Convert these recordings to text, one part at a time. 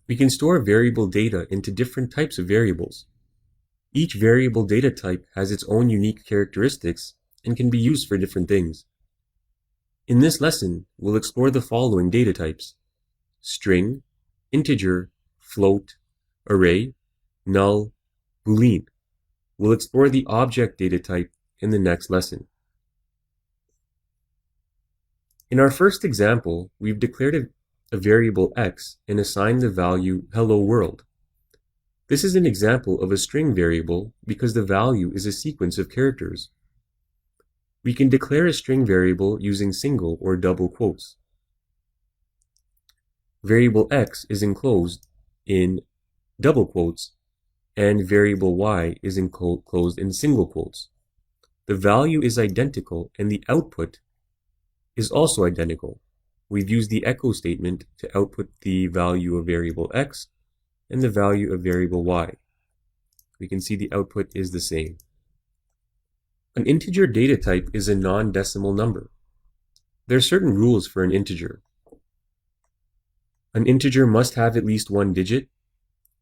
We can store variable data into different types of variables. Each variable data type has its own unique characteristics and can be used for different things. In this lesson, we'll explore the following data types: string, integer, float, array, null, Boolean. We'll explore the object data type in the next lesson. In our first example, we've declared a variable x and assigned the value hello world. This is an example of a string variable because the value is a sequence of characters. We can declare a string variable using single or double quotes. Variable x is enclosed in double quotes, and variable y is enclosed in single quotes. The value is identical and the output is also identical. We've used the echo statement to output the value of variable x and the value of variable y. We can see the output is the same. An integer data type is a non-decimal number. There are certain rules for an integer. An integer must have at least one digit.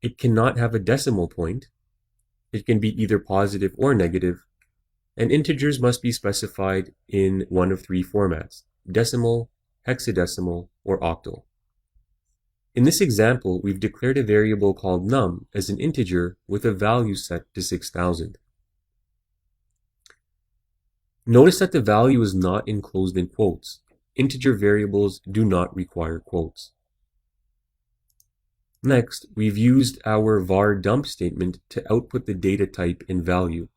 It cannot have a decimal point. It can be either positive or negative. And integers must be specified in one of three formats: decimal, hexadecimal, or octal. In this example, we've declared a variable called num as an integer with a value set to 6,000. Notice that the value is not enclosed in quotes. Integer variables do not require quotes. Next, we've used our var dump statement to output the data type and value.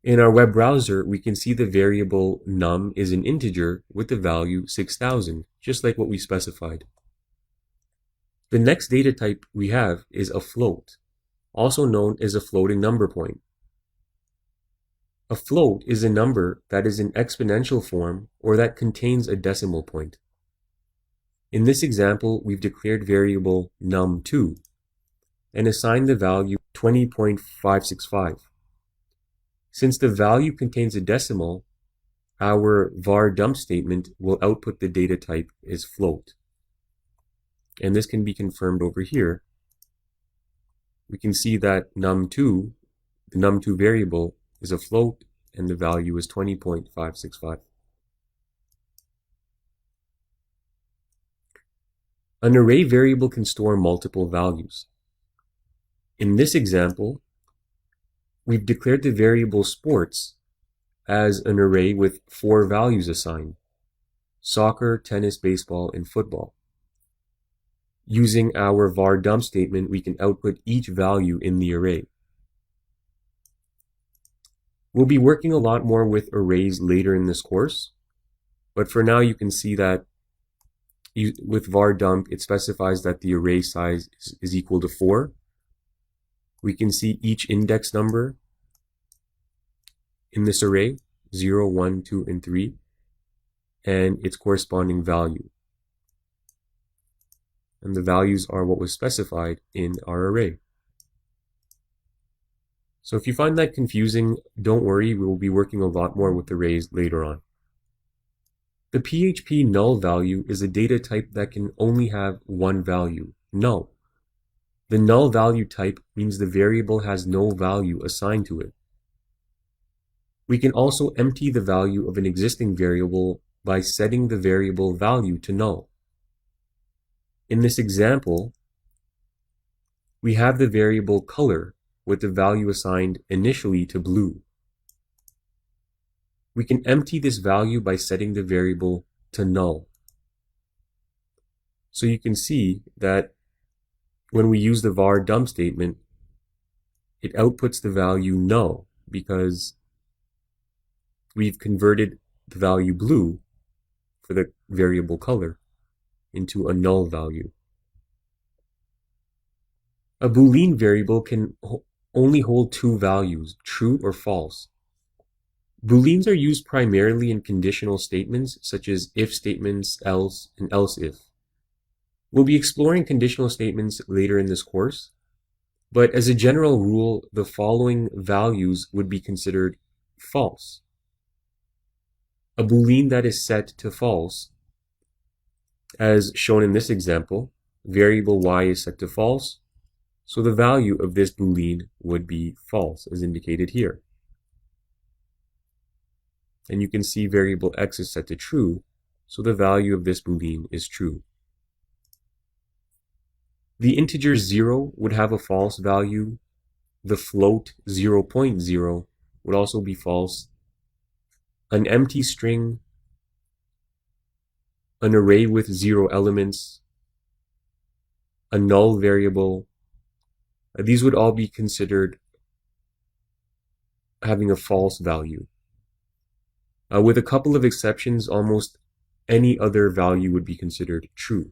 In our web browser, we can see the variable num is an integer with the value 6,000, just like what we specified. The next data type we have is a float, also known as a floating number point. A float is a number that is in exponential form or that contains a decimal point. In this example, we've declared variable num2 and assigned the value 20.565. Since the value contains a decimal, our var dump statement will output the data type as float. And this can be confirmed over here. We can see that num2, the num2 variable, is a float and the value is 20.565. An array variable can store multiple values. In this example, we've declared the variable sports as an array with 4 values assigned: soccer, tennis, baseball, and football. Using our var dump statement, we can output each value in the array. We'll be working a lot more with arrays later in this course, but for now you can see that with var dump, it specifies that the array size is equal to 4. We can see each index number in this array, 0, 1, 2, and 3, and its corresponding value. And the values are what was specified in our array. So if you find that confusing, don't worry, we will be working a lot more with arrays later on. The PHP null value is a data type that can only have one value, null. The null value type means the variable has no value assigned to it. We can also empty the value of an existing variable by setting the variable value to null. In this example, we have the variable color with the value assigned initially to blue. We can empty this value by setting the variable to null. So you can see that when we use the var dump statement, it outputs the value null because we've converted the value blue for the variable color into a null value. A Boolean variable can only hold 2 values, true or false. Booleans are used primarily in conditional statements such as if statements, else, and else if. We'll be exploring conditional statements later in this course, but as a general rule, the following values would be considered false. A Boolean that is set to false, as shown in this example, variable y is set to false, so the value of this Boolean would be false, as indicated here. And you can see variable x is set to true, so the value of this Boolean is true. The integer 0 would have a false value. The float 0.0 would also be false. An empty string, an array with 0 elements, a null variable, these would all be considered having a false value. With a couple of exceptions, almost any other value would be considered true.